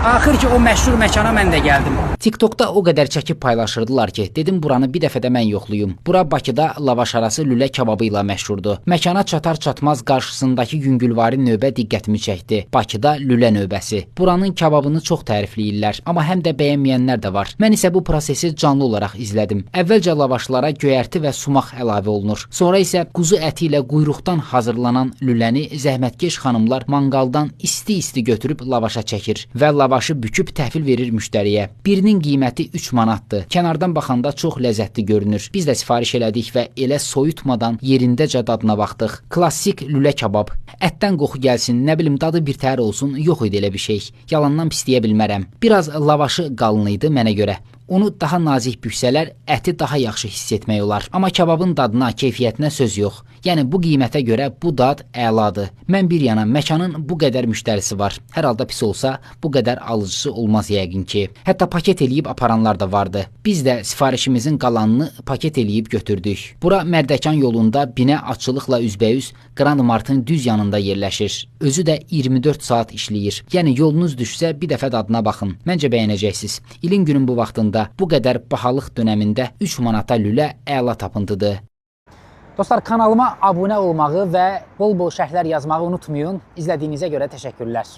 Axır ki o məşhur məkana mən də gəldim. TikTokda o qədər çəkib paylaşırdılar ki, dedim buranı bir dəfə də mən yoxluyum. Bura Bakıda lavaş arası lülə kababı ilə məşhurdur. Məkana çatar-çatmaz qarşısındakı yüngülvari növbə diqqətimi çəkdi. Bakıda lülə növbəsi. Buranın kababını çox tərifləyirlər, amma həm də bəyənməyənlər də var. Mən isə bu prosesi canlı olaraq izlədim. Əvvəlcə lavaşlara göyərti və sumaq əlavə olunur. Sonra isə quzu əti ilə quyruqdan hazırlanan lüləni zəhmətkeş xanımlar manqaldan isti-isti götürüb lavaşa çəkir və lavaşı büküb təhvil verir müştəriyə. Birinin qiyməti 3 manatdır. Kənardan baxanda çox ləzzətli görünür. Biz də sifariş elədik və elə soyutmadan yerindəcə dadına baxdıq. Klassik lülə kabab. Ətdən qoxu gəlsin, nə bilim dadı bir təhər olsun, yox idi elə bir şey. Yalandan pisləyə bilmərəm. Biraz lavaşı qalın idi mənə görə. Onu daha nazik büksələr, əti daha yaxşı hiss etmək olar. Amma kababın dadına, keyfiyyətinə söz yox. Yəni bu qiymətə görə bu dad əladır. Mən bir yana məkanın bu qədər müştərisi var. Hər halda pis olsa, bu qədər alıcısı olmaz yəqin ki. Hətta paket eləyib aparanlar da vardı. Biz də sifarişimizin qalanını paket eləyib götürdük. Bura Mərdəkan yolunda binə açılıqla üzbəüz Grand Mart'ın düz yanında yerləşir. Özü də 24 saat işləyir. Yəni yolunuz düşsə bir dəfə dadına baxın. Məncə bəyənəcəksiniz. İlin günün bu vaxtında bu qədər bahalıq dönəmində 3 manata lülə əla tapıntıdır. Dostlar, kanalıma abunə olmağı və bol-bol şərhlər yazmağı unutmayın. İzlədiyinizə görə təşəkkürlər.